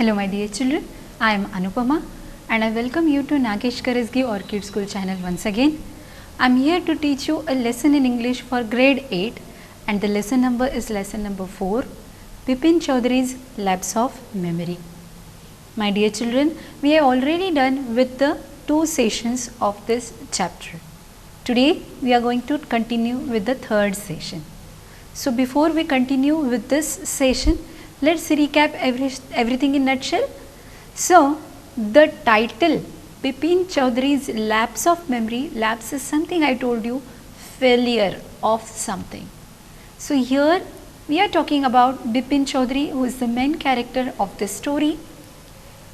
Hello my dear children, I am Anupama and I welcome you to Nagesh Karisgi Orchid School channel once again. I am here to teach you a lesson in English for grade 8 and the lesson number is lesson number 4, Bipin Chaudhary's Lapse of Memory. My dear children, we have already done with the 2 sessions of this chapter. Today we are going to continue with the 3rd session. So before we continue with this session, let's recap everything in nutshell. So the title Bipin Chaudhary's Lapse of Memory, lapse is something I told you, failure of something. So here we are talking about Bipin Chaudhary, who is the main character of this story,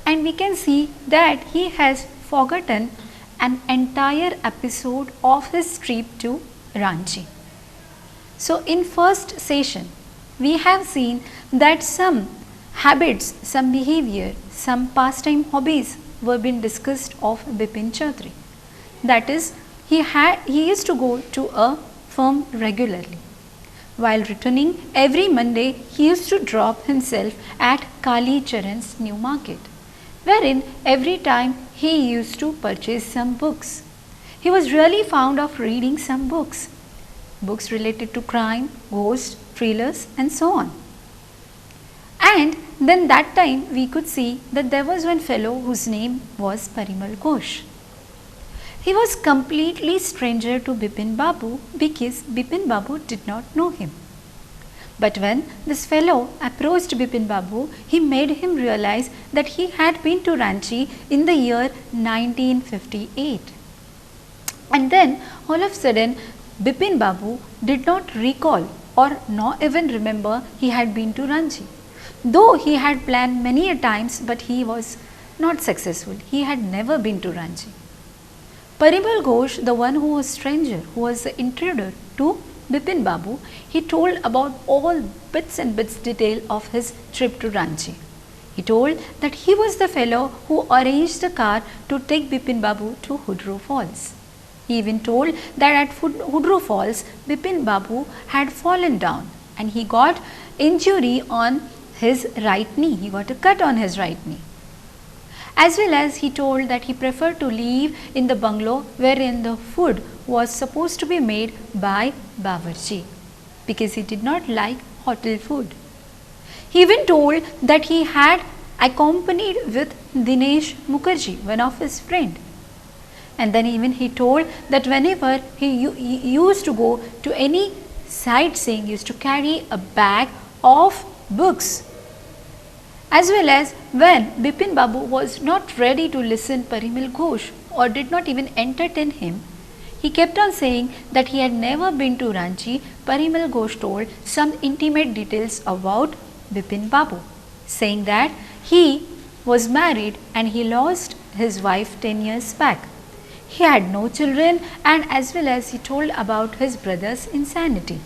and we can see that he has forgotten an entire episode of his trip to Ranchi. So in first session we have seen that some habits, some behavior, some pastime hobbies were being discussed of Bipin Chaudhary. That is, he used to go to a firm regularly. While returning every Monday, he used to drop himself at Kali Charan's new market, wherein every time he used to purchase some books. He was really fond of reading some books related to crime, ghosts, thrillers and so on. And then that time we could see that there was one fellow whose name was Parimal Ghosh. He was completely stranger to Bipin Babu because Bipin Babu did not know him. But when this fellow approached Bipin Babu, he made him realize that he had been to Ranchi in the year 1958. And then all of a sudden Bipin Babu did not recall or not even remember he had been to Ranchi. Though he had planned many a times, but he was not successful. He had never been to Ranchi. Parimal Ghosh, the one who was stranger, who was the intruder to Bipin Babu, he told about all bits and bits detail of his trip to Ranchi. He told that he was the fellow who arranged the car to take Bipin Babu to Hudru Falls. He even told that at Hudru Falls, Bipin Babu had fallen down and he got injury on his right knee. He got a cut on his right knee. As well as he told that he preferred to live in the bungalow wherein the food was supposed to be made by Bawarchi because he did not like hotel food. He even told that he had accompanied with Dinesh Mukherjee, one of his friends. And then even he told that whenever he used to go to any sightseeing, he used to carry a bag of books. As well as when Bipin Babu was not ready to listen Parimal Ghosh or did not even entertain him, he kept on saying that he had never been to Ranchi. Parimal Ghosh told some intimate details about Bipin Babu, saying that he was married and he lost his wife 10 years back. He had no children, and as well as he told about his brother's insanity.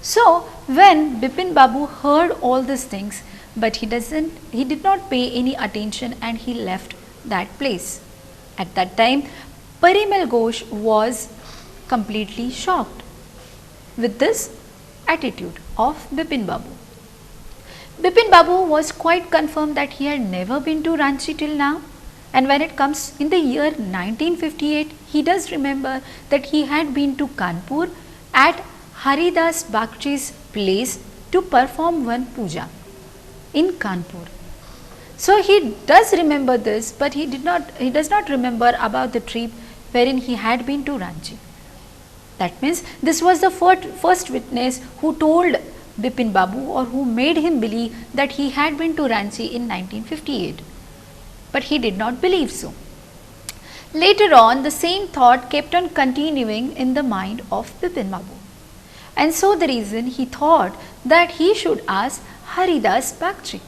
So when Bipin Babu heard all these things, but he did not pay any attention and he left that place. At that time, Parimal Ghosh was completely shocked with this attitude of Bipin Babu. Bipin Babu was quite confirmed that he had never been to Ranchi till now. And when it comes in the year 1958, he does remember that he had been to Kanpur at Haridas Bagchi's place to perform one puja in Kanpur. So he does remember this, but he does not remember about the trip wherein he had been to Ranchi. That means this was the first witness who told Bipin Babu or who made him believe that he had been to Ranchi in 1958. But he did not believe so. Later on, the same thought kept on continuing in the mind of Bipin Babu. And so the reason he thought that he should ask Haridas Bagchi.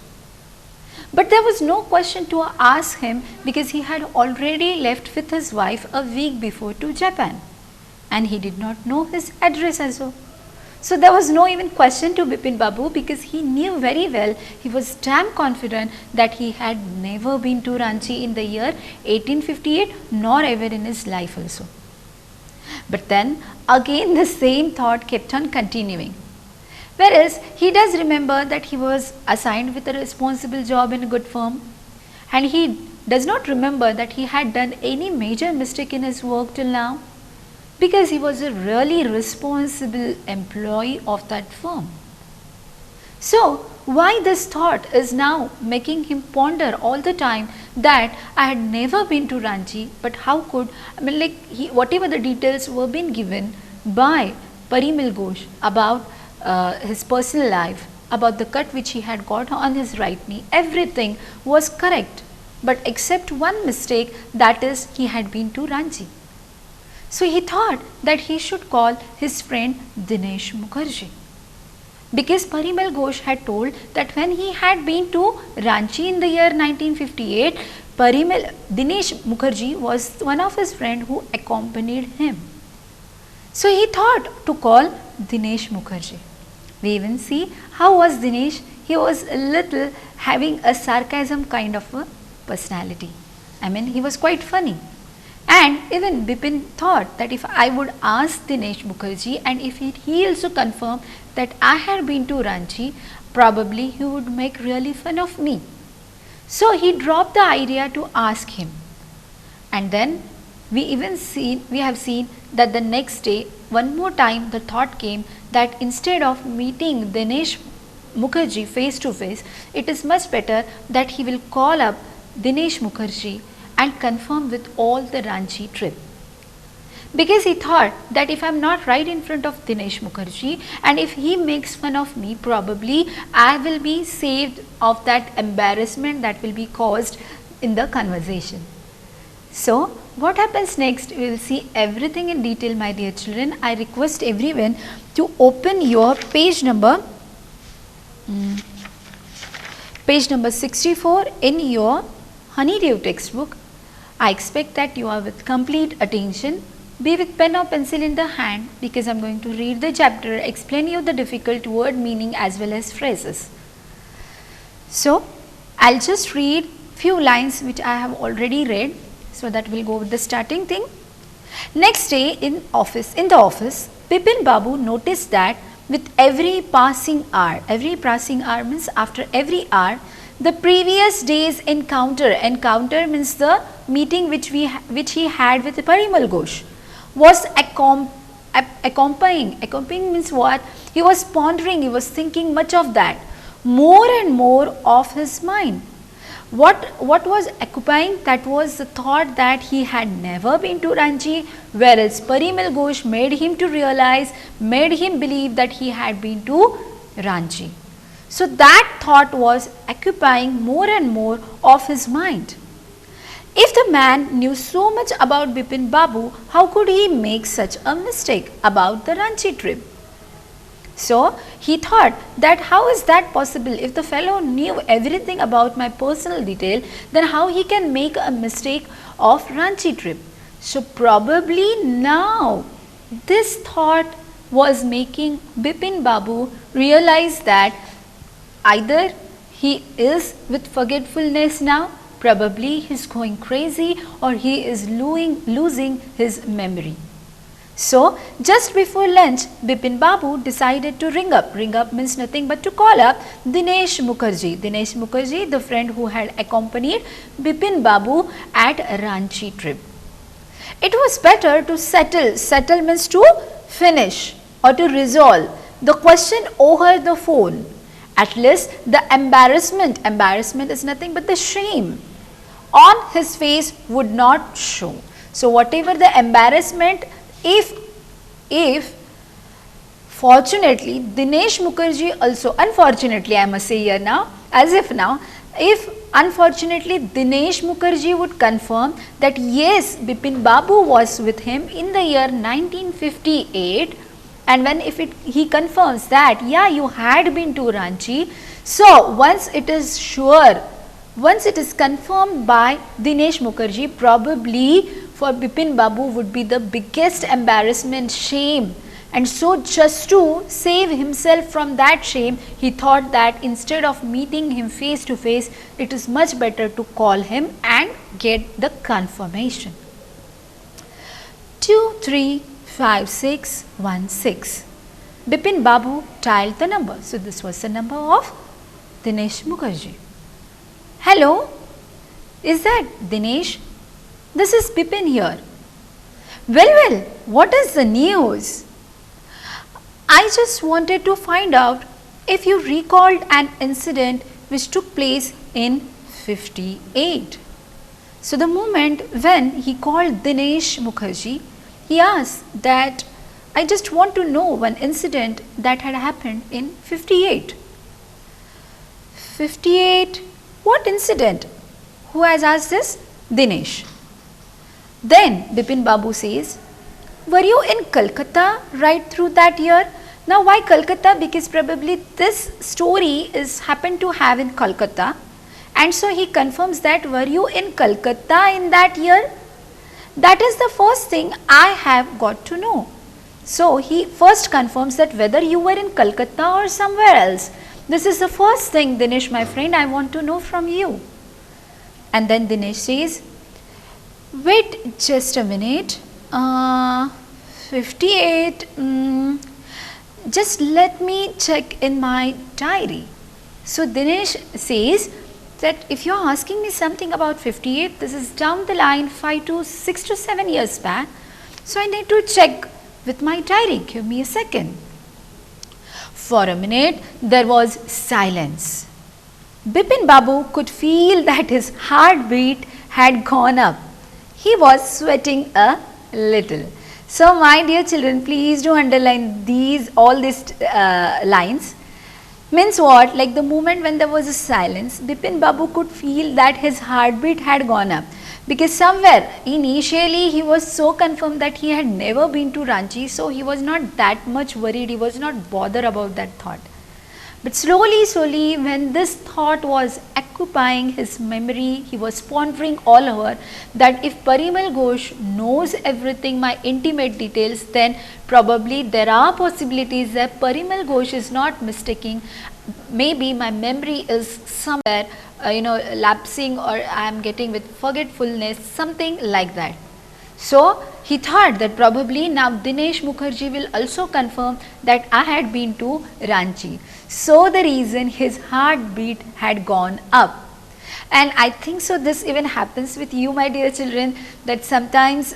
But there was no question to ask him because he had already left with his wife a week before to Japan. And he did not know his address also. So there was no even question to Bipin Babu because he knew very well, he was damn confident that he had never been to Ranchi in the year 1858 nor ever in his life also. But then again the same thought kept on continuing. Whereas he does remember that he was assigned with a responsible job in a good firm, and he does not remember that he had done any major mistake in his work till now, because he was a really responsible employee of that firm. So, why this thought is now making him ponder all the time that I had never been to Ranchi, but how could, whatever the details were being given by Parimal Ghosh about his personal life, about the cut which he had got on his right knee, everything was correct, but except one mistake, that is, he had been to Ranchi. So he thought that he should call his friend Dinesh Mukherjee, because Parimal Ghosh had told that when he had been to Ranchi in the year 1958, Dinesh Mukherjee was one of his friends who accompanied him. So he thought to call Dinesh Mukherjee. We even see how was Dinesh. He was a little having a sarcasm kind of a personality. I mean, he was quite funny. And even Bipin thought that if I would ask Dinesh Mukherjee and if he also confirmed that I had been to Ranchi, probably he would make really fun of me. So he dropped the idea to ask him. And then we have seen that the next day, one more time the thought came that instead of meeting Dinesh Mukherjee face to face, it is much better that he will call up Dinesh Mukherjee and confirm with all the Ranchi trip. Because he thought that if I am not right in front of Dinesh Mukherjee and if he makes fun of me, probably I will be saved of that embarrassment that will be caused in the conversation. So, what happens next? We will see everything in detail, my dear children. I request everyone to open your page number 64 in your Honeydew textbook. I expect that you are with complete attention. Be with pen or pencil in the hand, because I am going to read the chapter, explain you the difficult word meaning as well as phrases. So, I will just read few lines which I have already read, so that we will go with the starting thing. Next day in the office, Bipin Babu noticed that with every passing hour means after every hour, the previous day's encounter means the meeting which he had with Parimal Ghosh, was accompanying means what? He was pondering, he was thinking much of that, more and more of his mind. What was occupying? That was the thought that he had never been to Ranchi, whereas Parimal Ghosh made him to realize, made him believe that he had been to Ranchi. So that thought was occupying more and more of his mind. If the man knew so much about Bipin Babu, how could he make such a mistake about the Ranchi trip? So he thought that how is that possible? If the fellow knew everything about my personal detail, then how he can make a mistake of Ranchi trip? So probably now this thought was making Bipin Babu realize that either he is with forgetfulness now, probably he is going crazy, or he is losing his memory. So, just before lunch, Bipin Babu decided to ring up. Ring up means nothing but to call up Dinesh Mukherjee. Dinesh Mukherjee, the friend who had accompanied Bipin Babu at Ranchi trip. It was better to settle means to finish or to resolve the question over the phone. At least the embarrassment is nothing but the shame on his face would not show. So whatever the embarrassment, if fortunately Dinesh Mukherjee also, unfortunately I must say here now, as if now, if unfortunately Dinesh Mukherjee would confirm that yes, Bipin Babu was with him in the year 1958, and when he confirms that yeah, you had been to Ranchi, so once it is sure, once it is confirmed by Dinesh Mukherjee, probably for Bipin Babu would be the biggest embarrassment, shame. And so just to save himself from that shame, he thought that instead of meeting him face to face, it is much better to call him and get the confirmation. 235616. Bipin Babu dialed the number. So this was the number of Dinesh Mukherjee. Hello, is that Dinesh? This is Bipin here. Well, what is the news? I just wanted to find out if you recalled an incident which took place in 58. So the moment when he called Dinesh Mukherjee, he asked that I just want to know one incident that had happened in 58. 58, what incident? Who has asked this? Dinesh. Then Bipin Babu says, were you in Kolkata right through that year? Now why Kolkata? Because probably this story is happened to have in Kolkata, and so he confirms that were you in Kolkata in that year? That is the first thing I have got to know. So he first confirms that whether you were in Kolkata or somewhere else. This is the first thing, Dinesh my friend, I want to know from you. And then Dinesh says, wait just a minute, 58, just let me check in my diary. So Dinesh says that if you are asking me something about 58, this is down the line 5 to 6 to 7 years back. So I need to check with my diary. Give me a second. For a minute, there was silence. Bipin Babu could feel that his heartbeat had gone up. He was sweating a little. So my dear children, please do underline all these lines. Means what? Like the moment when there was a silence, Bipin Babu could feel that his heartbeat had gone up. Because somewhere initially he was so confirmed that he had never been to Ranchi, so he was not that much worried, he was not bothered about that thought. But slowly when this thought was occupying his memory, he was pondering all over that if Parimal Ghosh knows everything, my intimate details, then probably there are possibilities that Parimal Ghosh is not mistaking. Maybe my memory is somewhere lapsing, or I am getting with forgetfulness, something like that. So he thought that probably now Dinesh Mukherjee will also confirm that I had been to Ranchi. So the reason his heartbeat had gone up. And I think so this even happens with you, my dear children, that sometimes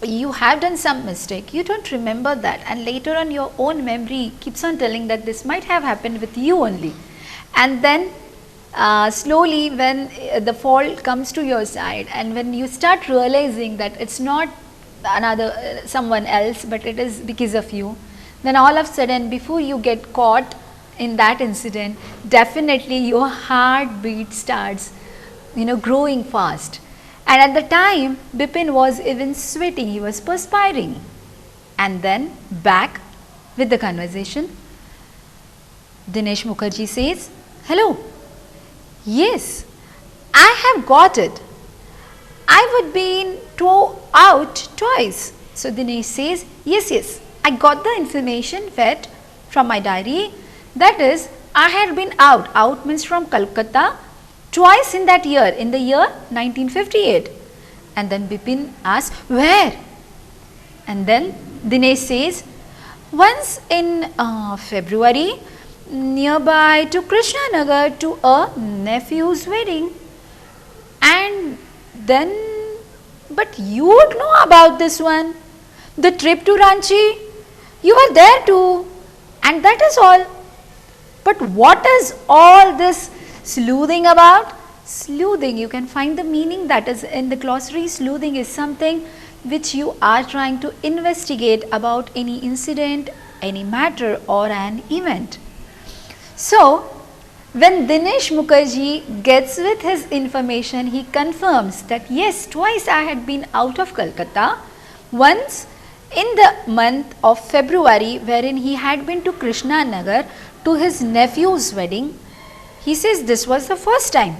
you have done some mistake, you don't remember that, and later on your own memory keeps on telling that this might have happened with you only. And then slowly when the fault comes to your side, and when you start realizing that it's not someone else, but it is because of you, then all of a sudden before you get caught in that incident, definitely your heartbeat starts growing fast. And at the time Bipin was even sweating, he was perspiring. And then back with the conversation, Dinesh Mukherjee says, hello, yes, I have got it. I would been out twice. So Dinesh says, yes, I got the information fed from my diary. That is, I had been out means from Kolkata twice in that year, in the year 1958. And then Bipin asks, where? And then Dinesh says, once in February, nearby to Krishnanagar to a nephew's wedding. And then, but you would know about this one, the trip to Ranchi, you were there too, and that is all. But what is all this sleuthing about? Sleuthing, you can find the meaning that is in the glossary. Sleuthing is something which you are trying to investigate about any incident, any matter or an event. So when Dinesh Mukherjee gets with his information, he confirms that yes, twice I had been out of Kolkata, once in the month of February wherein he had been to Krishnanagar to his nephew's wedding. He says this was the first time.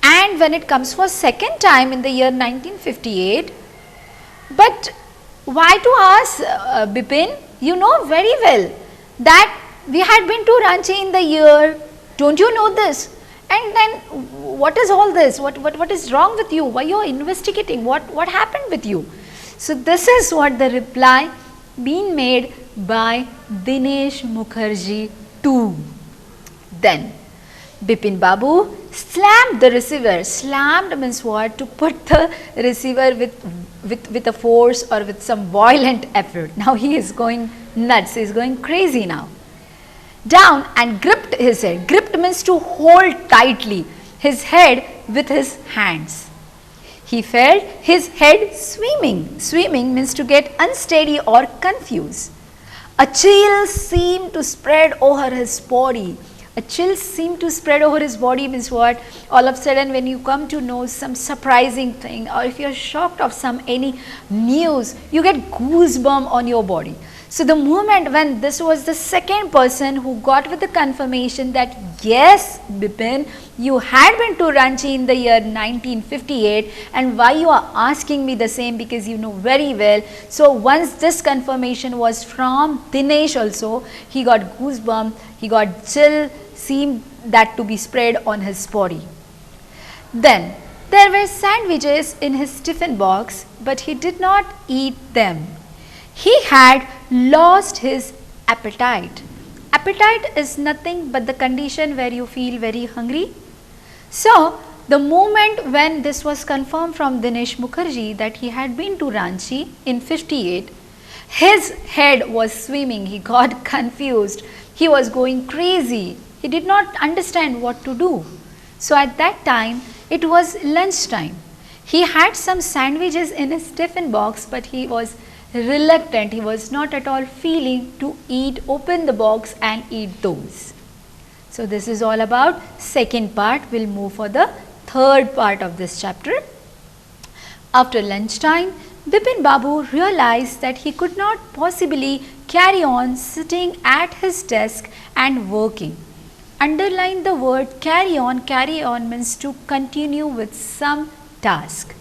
And when it comes for second time in the year 1958, but why to ask Bipin? You know very well that we had been to Ranchi in the year, don't you know this? And then what is all this? What is wrong with you? Why you are investigating? What happened with you? So this is what the reply being made by Dinesh Mukherjee too. Then Bipin Babu slammed the receiver. Slammed means what? To put the receiver with a force or with some violent effort. Now he is going nuts, he is going crazy now. Down and gripped his head. Gripped means to hold tightly his head with his hands. He felt his head swimming. Swimming means to get unsteady or confused. A chill seemed to spread over his body. A chill seemed to spread over his body means what? All of a sudden when you come to know some surprising thing, or if you are shocked of any news, you get goosebump on your body. So the moment when this was the second person who got with the confirmation that yes, Bipin, you had been to Ranchi in the year 1958, and why you are asking me the same, because you know very well. So once this confirmation was from Dinesh also, he got goosebump, he got chill, seemed that to be spread on his body. Then there were sandwiches in his tiffin box, but he did not eat them. He had lost his appetite. Appetite is nothing but the condition where you feel very hungry. So the moment when this was confirmed from Dinesh Mukherjee that he had been to Ranchi in 58, his head was swimming, he got confused, he was going crazy, he did not understand what to do. So at that time it was lunch time. He had some sandwiches in his tiffin box, but he was reluctant, he was not at all feeling to open the box and eat those. So this is all about second part. We'll move for the third part of this chapter. After lunchtime, Bipin Babu realized that he could not possibly carry on sitting at his desk and working. Underline the word carry on. Carry on means to continue with some task.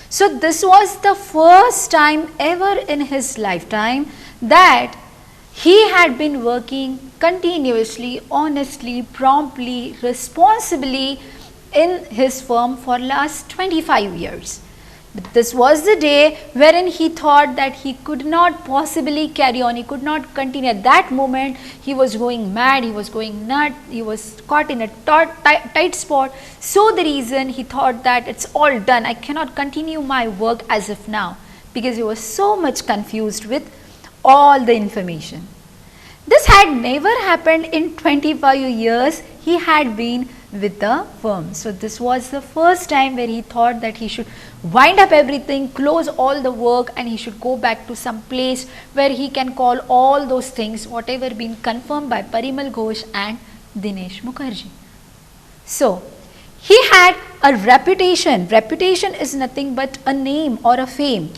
So this was the first time ever in his lifetime that he had been working continuously, honestly, promptly, responsibly in his firm for last 25 years. But this was the day wherein he thought that he could not possibly carry on, he could not continue. At that moment, he was going mad, he was going nuts, he was caught in a tight spot. So the reason he thought that it's all done, I cannot continue my work as of now, because he was so much confused with all the information. This had never happened in 25 years he had been with the firm. So this was the first time where he thought that he should wind up everything, close all the work, and he should go back to some place where he can call all those things whatever been confirmed by Parimal Ghosh and Dinesh Mukherjee. So he had a reputation. Reputation is nothing but a name or a fame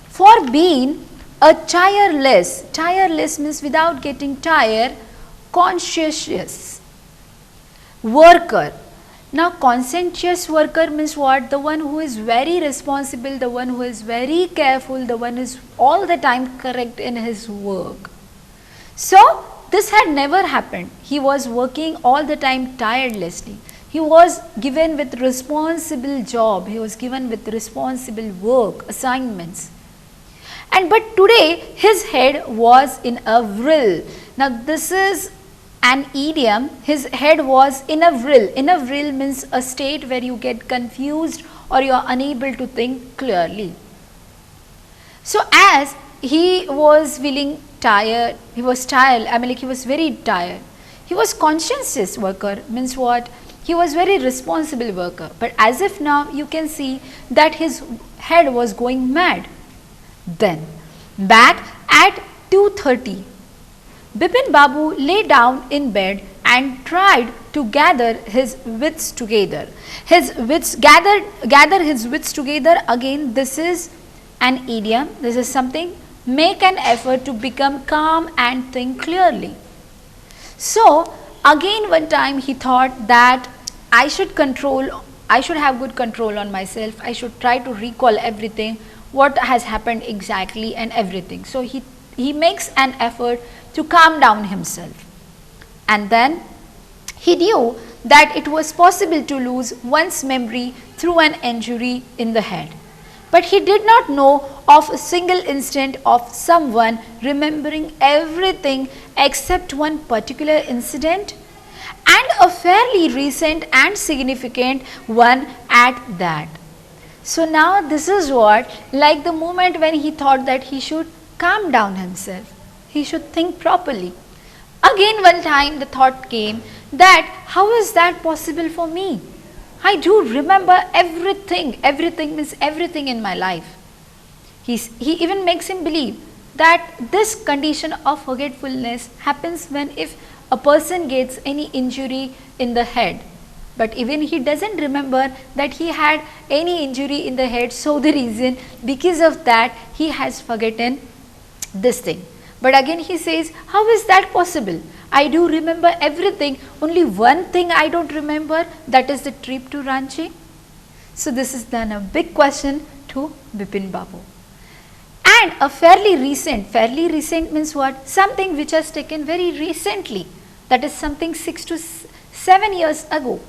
for being a tireless. Tireless means without getting tired, conscientious worker. Now conscientious worker means what? The one who is very responsible, the one who is very careful, the one who is all the time correct in his work. So this had never happened. He was working all the time tirelessly. He was given with responsible job, he was given with responsible work, assignments. And but today his head was in a whirl. Now this is an idiom. His head was in a whirl. In a whirl means a state where you get confused or you are unable to think clearly. So as he was feeling tired, he was tired, he was very tired. He was conscientious worker means what? He was very responsible worker. But as if now you can see that his head was going mad. Then back at 2:30, Bipin Babu lay down in bed and tried to gather his wits together. Gather his wits together. Again, this is an idiom. This is something. Make an effort to become calm and think clearly. So again, one time he thought that I should have good control on myself. I should try to recall everything, what has happened exactly and everything. So he makes an effort to calm down himself. And then he knew that it was possible to lose one's memory through an injury in the head. But he did not know of a single instant of someone remembering everything except one particular incident, and a fairly recent and significant one at that. So now this is what, like the moment when he thought that he should calm down himself, he should think properly. Again one time the thought came that how is that possible for me? I do remember everything, everything means everything in my life. He even makes him believe that this condition of forgetfulness happens when if a person gets any injury in the head. But even he doesn't remember that he had any injury in the head, so the reason because of that he has forgotten this thing. But again he says, how is that possible? I do remember everything, only one thing I don't remember, that is the trip to Ranchi. So this is then a big question to Bipin Babu. And a fairly recent means what? Something which has taken very recently, that is something 6 to 7 years ago.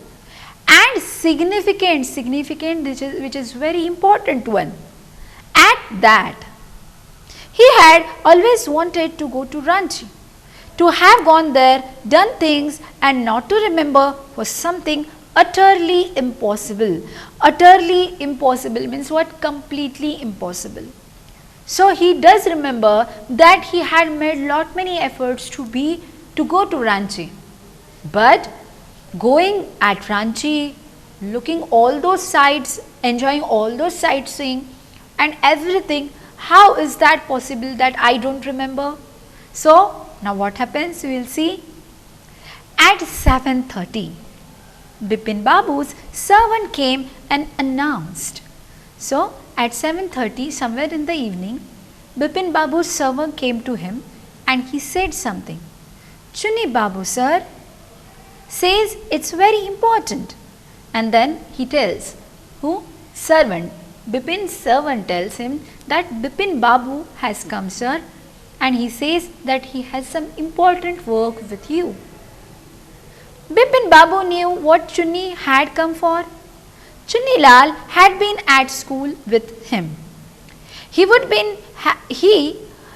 And significant which is very important one. At that, he had always wanted to go to Ranchi. To have gone there, done things and not to remember was something utterly impossible. Utterly impossible means what? Completely impossible. So he does remember that he had made lot many efforts to go to Ranchi. But going at Ranchi, looking all those sights, enjoying all those sightseeing and everything, how is that possible that I don't remember? So now what happens, we will see. At 7:30, Bipin Babu's servant came and announced. So at 7:30, somewhere in the evening, Bipin Babu's servant came to him and he said something. Chunni Babu sir says it's very important. And then he tells, who? Servant. Bipin's servant tells him that Bipin Babu has come, sir, and he says that he has some important work with you. Bipin Babu knew what Chunni had come for. Chunni Lal had been at school with him. He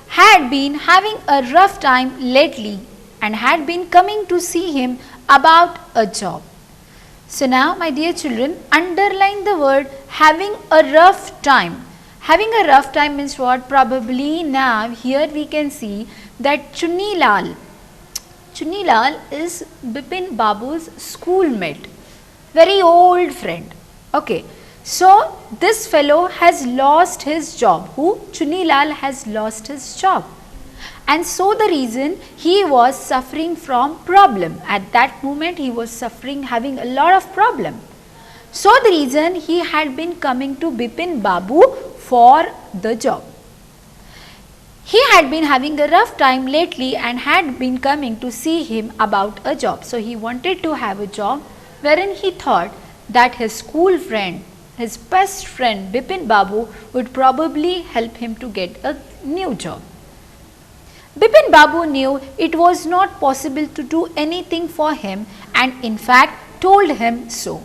had been having a rough time lately and had been coming to see him about a job. So now, my dear children, underline the word having a rough time. Having a rough time means what? Probably now here we can see that Chunni Lal is Bipin Babu's schoolmate, very old friend. Okay, so this fellow has lost his job. Who? Chunni Lal has lost his job. And so the reason he was suffering from problem. At that moment he was suffering, having a lot of problem. So the reason he had been coming to Bipin Babu for the job. He had been having a rough time lately and had been coming to see him about a job. So he wanted to have a job wherein he thought that his school friend, his best friend Bipin Babu would probably help him to get a new job. Bipin Babu knew it was not possible to do anything for him and in fact told him so.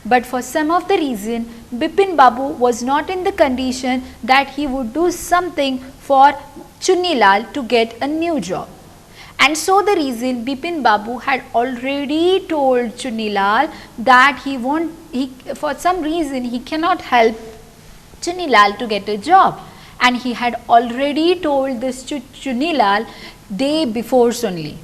But for some of the reason, Bipin Babu was not in the condition that he would do something for Chunni Lal to get a new job. And so the reason Bipin Babu had already told Chunni Lal that for some reason he cannot help Chunni Lal to get a job. And he had already told this to Chunni Lal day before only.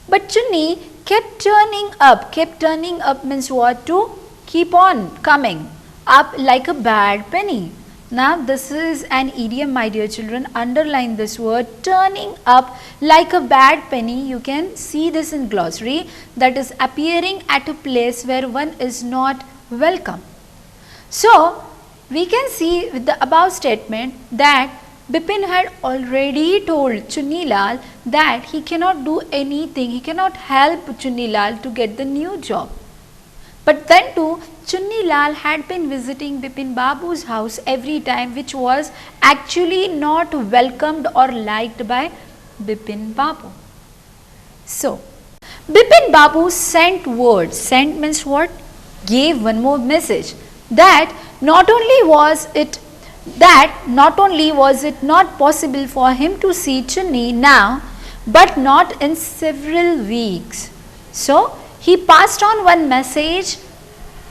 But Chunni kept turning up means what? To keep on coming up like a bad penny. Now this is an idiom, my dear children. Underline this word, turning up like a bad penny. You can see this in glossary, that is appearing at a place where one is not welcome. So we can see with the above statement that Bipin had already told Chunni Lal that he cannot do anything, he cannot help Chunni Lal to get the new job. But then too, Chunni Lal had been visiting Bipin Babu's house every time, which was actually not welcomed or liked by Bipin Babu. So, Bipin Babu sent word, sent means what? Gave one more message, that not only was it that not only was it not possible for him to see Chunni now, but not in several weeks. So he passed on one message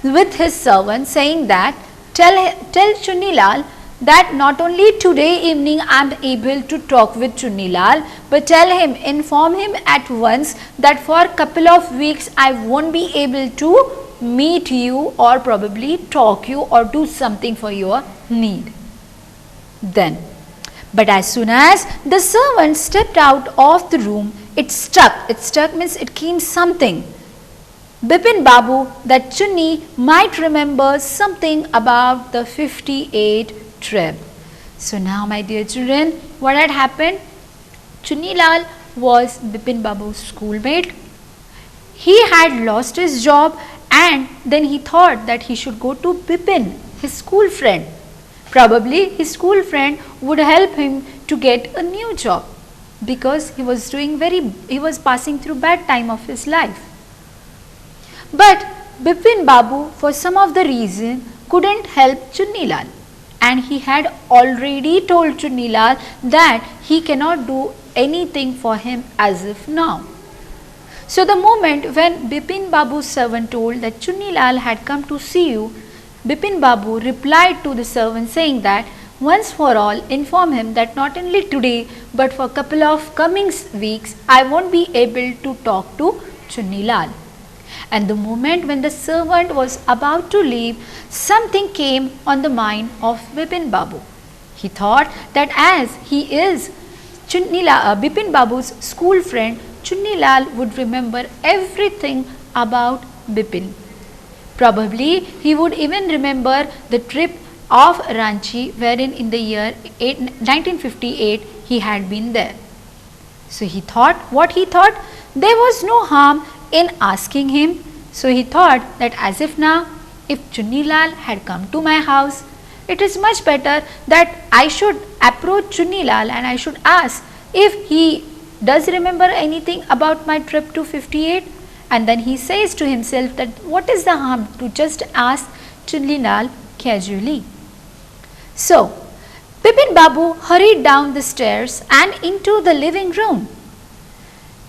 with his servant saying that tell Chunilal that not only today evening I am able to talk with Chunilal, but inform him at once that for a couple of weeks I won't be able to meet you or probably talk you or do something for your need. Then, but as soon as the servant stepped out of the room, it struck means it came something Bipin Babu that Chunni might remember something about the 58 trip. So now my dear children, what had happened? Chunilal was Bipin Babu's schoolmate. He had lost his job and then he thought that he should go to Bipin, his school friend. Probably his school friend would help him to get a new job because he was passing through bad time of his life. But Bipin Babu for some of the reason couldn't help Chunilal, and he had already told Chunilal that he cannot do anything for him as of now. So the moment when Bipin Babu's servant told that Chunilal had come to see you, Bipin Babu replied to the servant saying that once for all inform him that not only today but for a couple of coming weeks I won't be able to talk to Chunilal. And the moment when the servant was about to leave, something came on the mind of Bipin Babu. He thought that as he is Bipin Babu's school friend, Chunilal would remember everything about Bipin. Probably he would even remember the trip of Ranchi wherein in the year 1958 he had been there. So he thought, there was no harm in asking him. So he thought that as if now if Chunilal had come to my house, it is much better that I should approach Chunilal and I should ask if he does remember anything about my trip to 58. And then he says to himself that what is the harm to just ask Chunilal casually. So Bipin Babu hurried down the stairs and into the living room.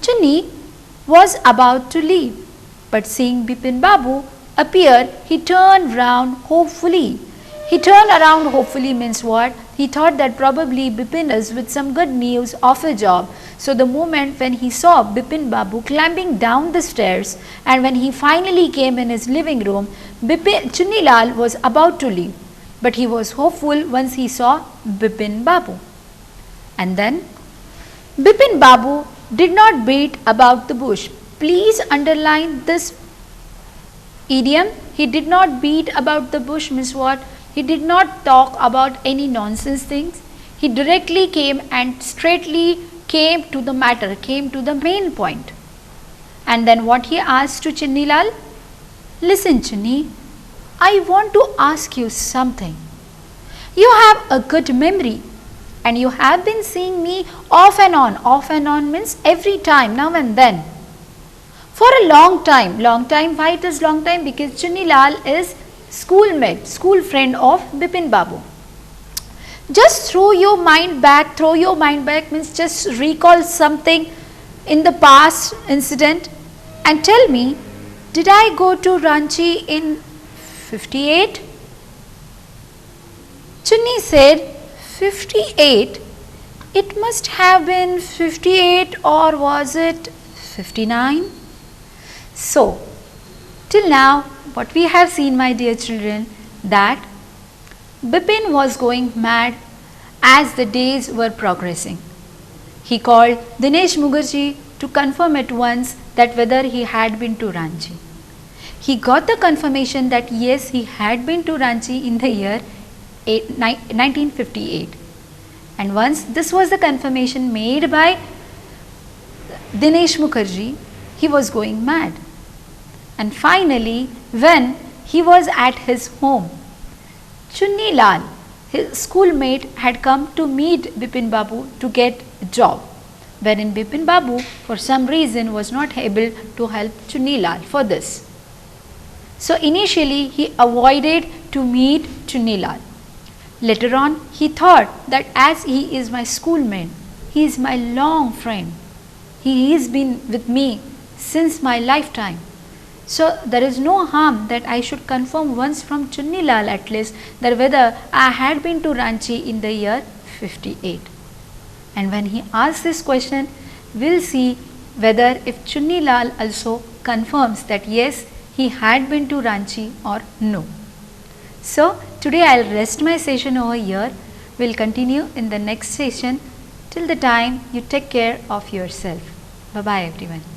Chunni was about to leave, but seeing Bipin Babu appear, he turned round hopefully. He turned around hopefully means what? He thought that probably Bipin is with some good news of a job. So the moment when he saw Bipin Babu climbing down the stairs and when he finally came in his living room, Chunilal was about to leave. But he was hopeful once he saw Bipin Babu. And then Bipin Babu did not beat about the bush. Please underline this idiom. He did not beat about the bush means what? He did not talk about any nonsense things. He directly came and straightly came to the matter, came to the main point. And then what he asked to Chunilal? Listen Chunni, I want to ask you something. You have a good memory and you have been seeing me off and on means every time, now and then. For a long time, why it is long time? Because Chunilal is schoolmate, school friend of Bipin Babu. Just throw your mind back means just recall something in the past incident and tell me, did I go to Ranchi in 58? Chunni said, 58? It must have been 58 or was it 59? So, till now what we have seen my dear children that Bipin was going mad as the days were progressing. He called Dinesh Mukherjee to confirm at once that whether he had been to Ranchi. He got the confirmation that yes, he had been to Ranchi in the year 1958. And once this was the confirmation made by Dinesh Mukherjee, he was going mad. And finally, when he was at his home, Chunilal, his schoolmate, had come to meet Bipin Babu to get a job, wherein Bipin Babu for some reason was not able to help Chunilal for this. So initially he avoided to meet Chunilal. Later on, he thought that as he is my schoolmate, he is my long friend, he has been with me since my lifetime. So there is no harm that I should confirm once from Chunni Lal at least that whether I had been to Ranchi in the year 58. And when he asks this question, we'll see whether if Chunni Lal also confirms that yes, he had been to Ranchi or no. So today I'll rest my session over here. We'll continue in the next session. Till the time, you take care of yourself. Bye bye everyone.